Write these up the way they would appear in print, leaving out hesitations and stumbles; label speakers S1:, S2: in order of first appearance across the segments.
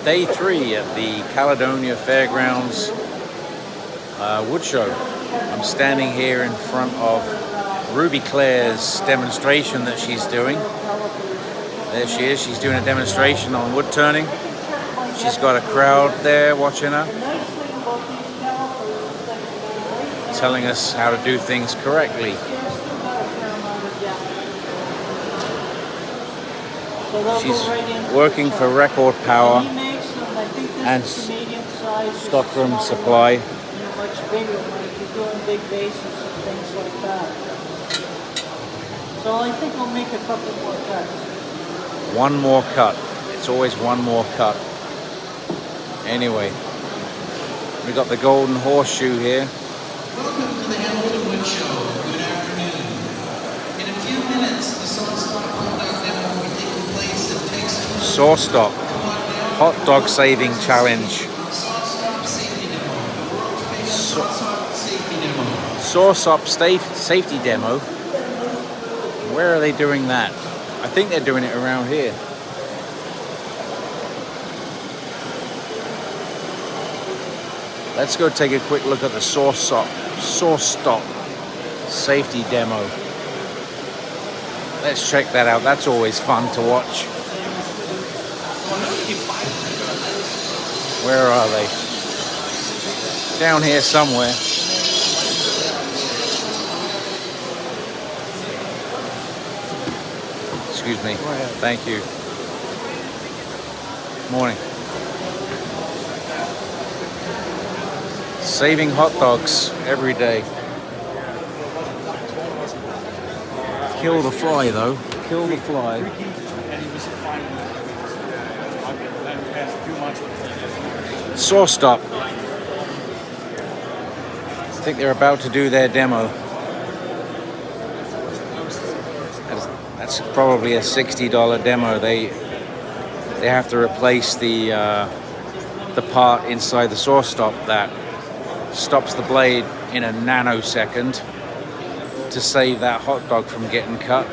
S1: Day 3 at the Caledonia Fairgrounds wood show. I'm standing here in front of Ruby Claire's demonstration that she's doing. There she is, she's doing a demonstration on wood turning. She's got a crowd there watching her, telling us how to do things correctly. She's working for Record Power and Stockroom Supply.
S2: Much bigger when you're doing big bases and things like that. So I think I'll make a couple more cuts.
S1: One more cut. It's always one more cut. Anyway, we got the golden horseshoe here.
S3: Welcome to the Hamilton Wood Show. Good afternoon. In a few minutes, the saw-stop hot dog demo will be taking place at Takes Two.
S1: Saw-stop hot dog saving challenge. Saw-stop safety demo. Where are they doing that? I think they're doing it around here. Let's go take a quick look at the saw-stop safety demo. Let's check that out. That's always fun to watch. Where are they? Down here somewhere. Excuse me. Thank you. Morning. Saving hot dogs every day. Kill the fly though. Kill the fly. Saw stop. I think they're about to do their demo. That's probably a $60 demo. They have to replace the part inside the saw stop that stops the blade in a nanosecond to save that hot dog from getting cut.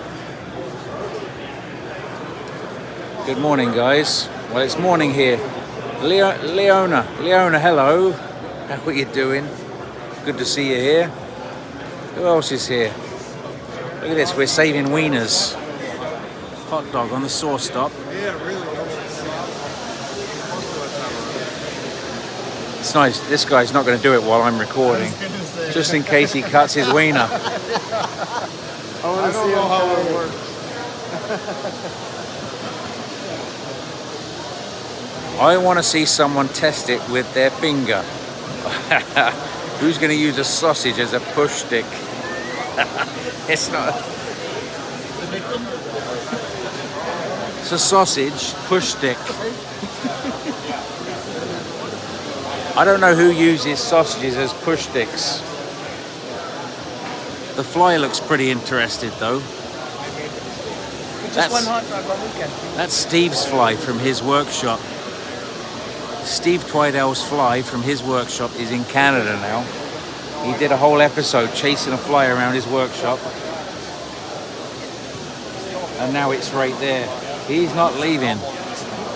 S1: Good morning, guys. Well, it's morning here. Leona, hello. How are you doing? Good to see you here. Who else is here? Look at this, we're saving wieners. Hot dog on the saw stop.
S4: Yeah, really.
S1: It's nice, this guy's not going to do it while I'm recording. Just in case he cuts his wiener.
S4: I don't know how it works.
S1: I want to see someone test it with their finger. Who's going to use a sausage as a push stick? It's not. It's a sausage push stick. I don't know who uses sausages as push sticks. The fly looks pretty interested though.
S4: Just one hot dog on weekend.
S1: That's Steve's fly from his workshop. Steve Twidell's fly from his workshop is in Canada now. He did a whole episode chasing a fly around his workshop. And now it's right there. He's not leaving.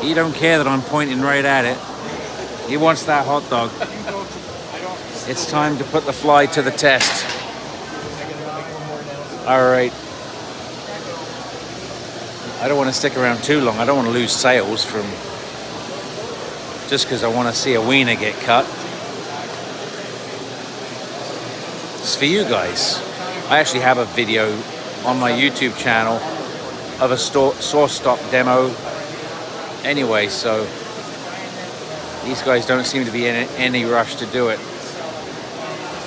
S1: He don't care that I'm pointing right at it. He wants that hot dog. It's time to put the fly to the test. All right. I don't want to stick around too long. I don't want to lose sales from just because I want to see a wiener get cut. It's for you guys. I actually have a video on my YouTube channel of a saw stop demo. Anyway, so these guys don't seem to be in any rush to do it.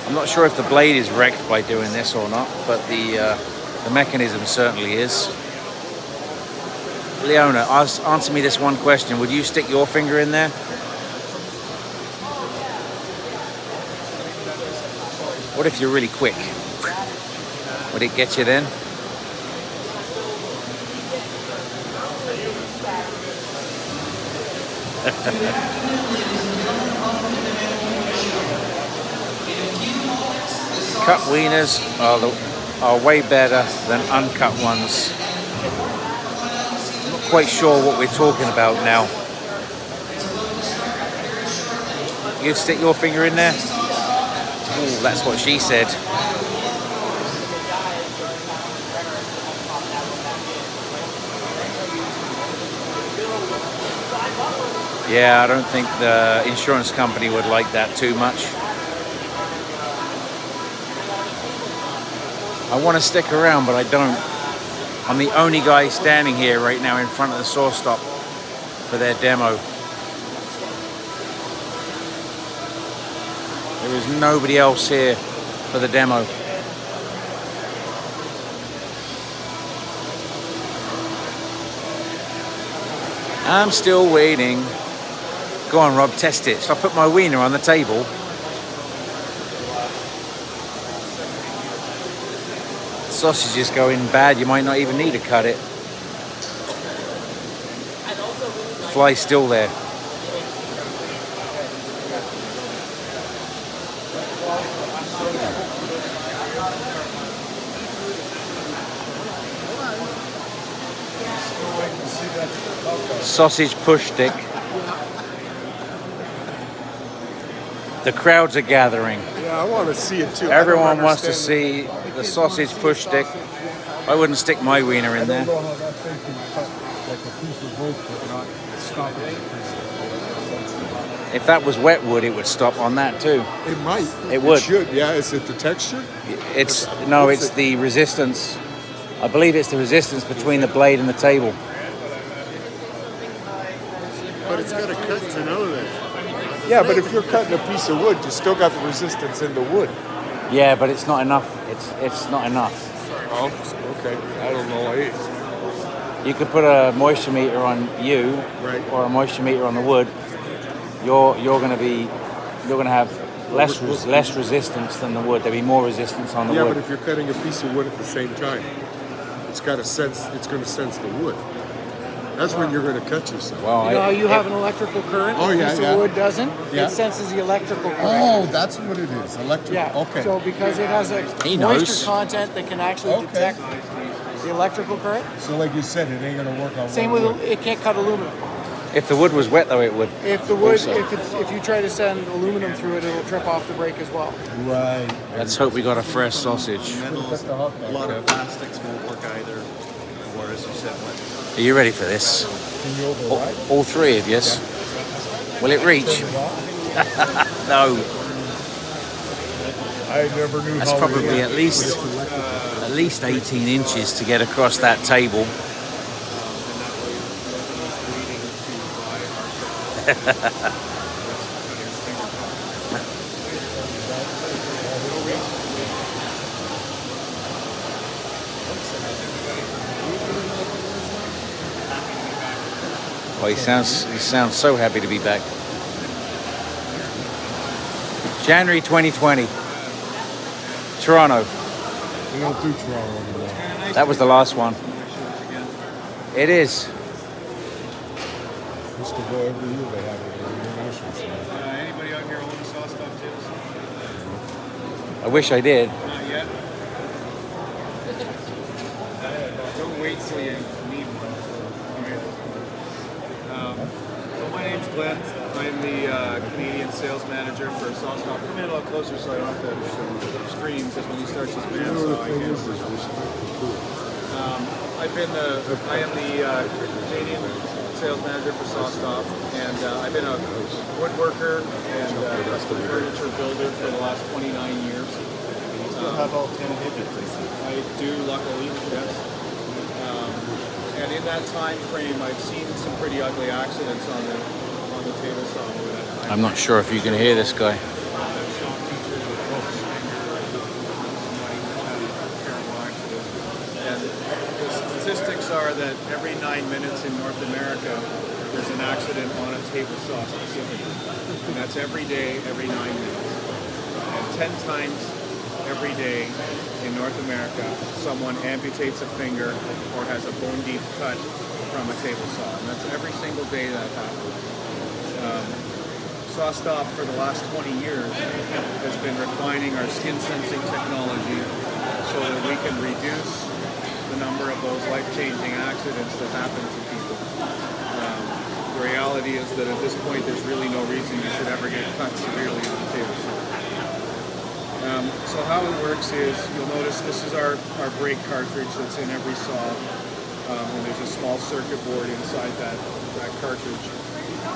S1: I'm not sure if the blade is wrecked by doing this or not, but the mechanism certainly is. Leona, answer me this one question. Would you stick your finger in there? What if you're really quick? Would it get you then? Cut wieners are way better than uncut ones. I'm not quite sure what we're talking about now. You stick your finger in there. Ooh, that's what she said. Yeah, I don't think the insurance company would like that too much. I want to stick around, but I don't. I'm the only guy standing here right now in front of the saw stop for their demo. There is nobody else here for the demo. I'm still waiting. Go on, Rob, test it. So I put my wiener on the table. The sausage is going bad. You might not even need to cut it. Fly's still there. Sausage push stick. The crowds are gathering.
S5: Yeah, I want to see it too.
S1: Everyone wants to see the sausage push stick. I wouldn't stick my wiener in there.
S5: I don't know how that thing can cut like a piece of wood but not stop it.
S1: If that was wet wood, it would stop on that too.
S5: It might.
S1: It would.
S5: It should. Yeah. Is it the texture?
S1: It's the resistance. I believe it's the resistance between the blade and the table.
S5: But it's got to cut to know that. Yeah, but if you're cutting a piece of wood, you still got the resistance in the wood.
S1: Yeah, but it's not enough. It's not enough.
S5: Oh, okay. I don't know.
S1: You could put a moisture meter on you,
S5: Right.
S1: or a moisture meter on the wood. You're gonna have less resistance than the wood. There'll be more resistance on the
S5: Yeah,
S1: wood.
S5: but if you're cutting a piece of wood at the same time, it's got to sense. It's going to sense the wood. That's when you're going to cut yourself.
S1: Well,
S2: You know how you have an electrical current?
S5: Oh, yeah,
S2: a piece
S5: yeah.
S2: of wood doesn't?
S5: Yeah.
S2: It senses the electrical current.
S5: Oh, that's what it is. Electric.
S2: Yeah.
S5: Okay.
S2: So because it has a
S1: He knows.
S2: moisture content that can actually
S5: Okay.
S2: detect the electrical current.
S5: So like you said, it ain't going to work on
S2: Same
S5: one
S2: with
S5: wood.
S2: it can't cut aluminum.
S1: if the wood was wet, though, it would.
S2: If the wood,
S1: Also.
S2: if you try to send aluminum through it, it'll trip off the brake as well.
S5: Right.
S1: Let's hope we got a fresh sausage.
S6: Metals, a lot of plastics won't work either, or as you said, what?
S1: Are you ready for this?
S5: Can you override?
S1: All three of you. Will it reach? No.
S5: I never knew
S1: That's
S5: how
S1: probably
S5: it
S1: at least 18 inches to get across that table. Well, he sounds so happy to be back. January 2020, Toronto.
S5: We don't do Toronto anymore.
S1: That was the last one. It is.
S5: Used to go every year. They have it international.
S6: Anybody out here own a saw stop tables?
S1: I wish I did.
S6: Not yet. Don't wait till you need one. So my name's Glenn. I'm the Canadian sales manager for SawStop. Come in a little closer so I don't have to scream because when he starts his band, so I can. I am the Canadian sales manager for SawStop, and I've been a woodworker and furniture builder for the last 29 years. Still have all 10 hippies. I do, luckily, yes. And in that time frame, I've seen some pretty ugly accidents on the table saw.
S1: I'm not sure if you can hear this guy.
S6: And the statistics are that every 9 minutes in North America, there's an accident on a table saw specifically. And that's every day, every 9 minutes. And 10 times every day in North America, someone amputates a finger or has a bone deep cut from a table saw. And that's every single day that happens. SawStop for the last 20 years has been refining our skin sensing technology so that we can reduce the number of those life-changing accidents that happen to people. The reality is that at this point, there's really no reason you should ever get cut severely on the table saw. So how it works is, you'll notice this is our brake cartridge that's in every saw, and there's a small circuit board inside that cartridge.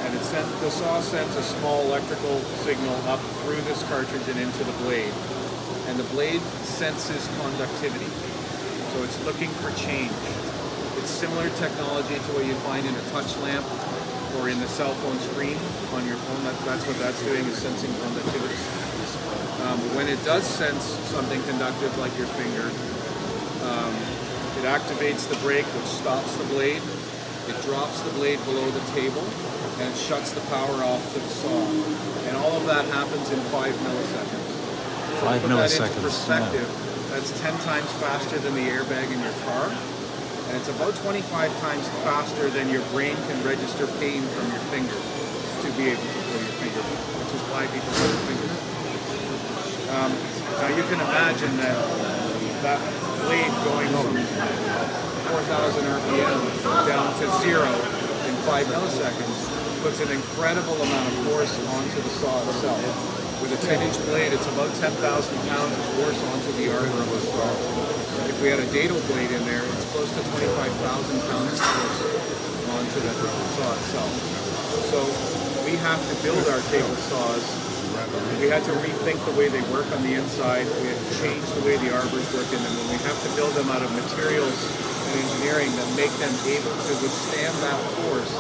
S6: And the saw sends a small electrical signal up through this cartridge and into the blade. And the blade senses conductivity. So it's looking for change. It's similar technology to what you find in a touch lamp or in the cell phone screen on your phone. That's what that's doing, is sensing conductivity. When it does sense something conductive like your finger, it activates the brake, which stops the blade. It drops the blade below the table, and it shuts the power off to the saw. And all of that happens in 5 milliseconds.
S1: 5
S6: Put
S1: milliseconds.
S6: that into perspective, that's 10 times faster than the airbag in your car, and it's about 25 times faster than your brain can register pain from your finger to be able to pull your finger, which is why people pull their finger. Now you can imagine that blade going from 4,000 RPM down to 0 in 5 milliseconds puts an incredible amount of force onto the saw itself. With a 10-inch blade, it's about 10,000 pounds of force onto the arbor of the saw. If we had a dado blade in there, it's close to 25,000 pounds of force onto the saw itself. So we have to build our table saws. We had to rethink the way they work on the inside. We had to change the way the arbors work in them, and we have to build them out of materials and engineering that make them able to withstand that force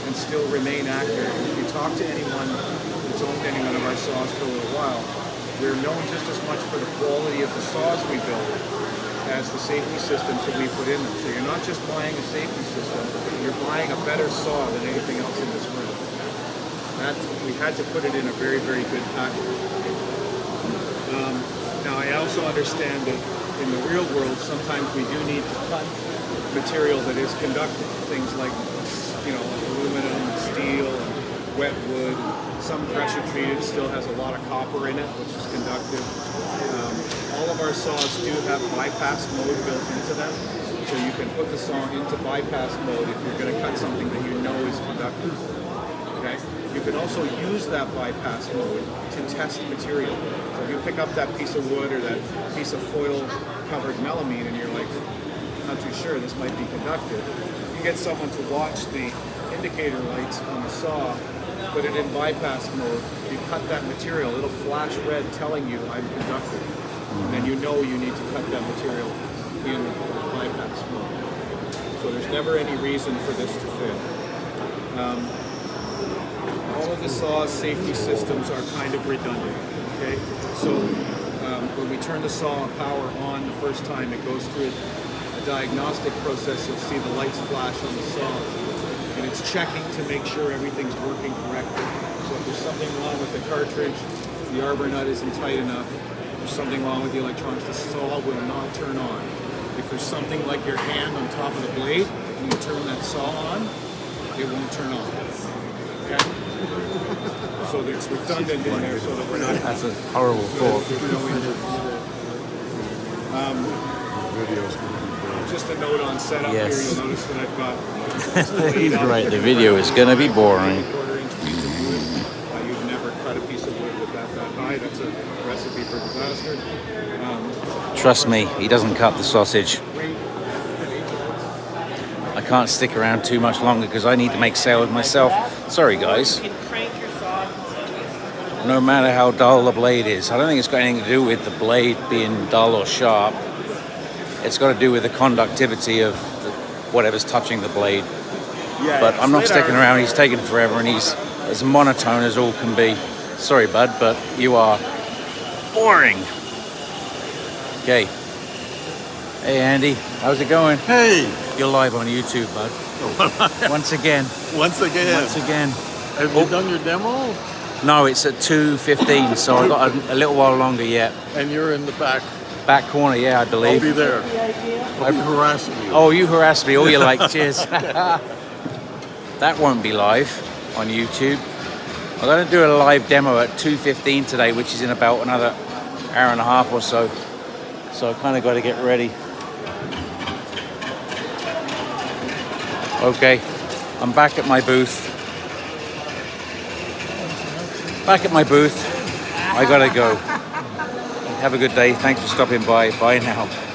S6: and still remain accurate. If you talk to anyone who's owned any one of our saws for a little while, we're known just as much for the quality of the saws we build as the safety systems that we put in them. So you're not just buying a safety system, you're buying a better saw than anything else in this room. We had to put it in a very, very good package. Now I also understand that in the real world, sometimes we do need to cut material that is conductive. Things like, aluminum, steel, and wet wood. Some pressure treated still has a lot of copper in it, which is conductive. All of our saws do have bypass mode built into them. So you can put the saw into bypass mode if you're going to cut something that you know is conductive. Okay? You can also use that bypass mode to test material. So if you pick up that piece of wood or that piece of foil-covered melamine and you're like, not too sure, this might be conductive. You get someone to watch the indicator lights on the saw, put it in bypass mode, you cut that material, it'll flash red telling you I'm conductive. And then you know you need to cut that material in bypass mode. So there's never any reason for this to fail. All of the saw's safety systems are kind of redundant, okay? So when we turn the saw power on the first time, it goes through a diagnostic process. You'll see the lights flash on the saw, and it's checking to make sure everything's working correctly. So if there's something wrong with the cartridge, the arbor nut isn't tight enough, there's something wrong with the electronics, the saw will not turn on. If there's something like your hand on top of the blade, and you turn that saw on, it won't turn on. Okay? So it's redundant in there so that we're not...
S1: That's a horrible thought.
S6: Just a note on setup
S1: Yes.
S6: here, you'll notice that I've got...
S1: He's right, the video is going to be boring.
S6: You've never cut a piece of wood with that high. That's a recipe for disaster.
S1: Trust me, he doesn't cut the sausage. I can't stick around too much longer because I need to make sales myself. Sorry, guys.
S2: You can crank your saw.
S1: No matter how dull the blade is, I don't think it's got anything to do with the blade being dull or sharp. It's got to do with the conductivity of whatever's touching the blade.
S6: Yeah,
S1: But I'm not sticking around. He's taking forever, and he's as monotone as all can be. Sorry, bud, but you are boring. Okay. Hey, Andy. How's it going?
S5: Hey,
S1: You're live on YouTube, bud. Once again.
S5: once again, have you done your demo?
S1: No, it's at 2:15, so I've got a little while longer yet.
S5: And you're in the back.
S1: Back corner, yeah, I
S5: I'll
S1: believe.
S5: be there.
S2: The idea?
S5: I'll be harassing you.
S1: Oh, you harassed me. All you like, cheers. That won't be live on YouTube. I'm going to do a live demo at 2:15 today, which is in about another hour and a half or so. So I kind of got to get ready. Okay, I'm back at my booth. back at my booth. I gotta go. Have a good day. Thanks for stopping by. Bye now.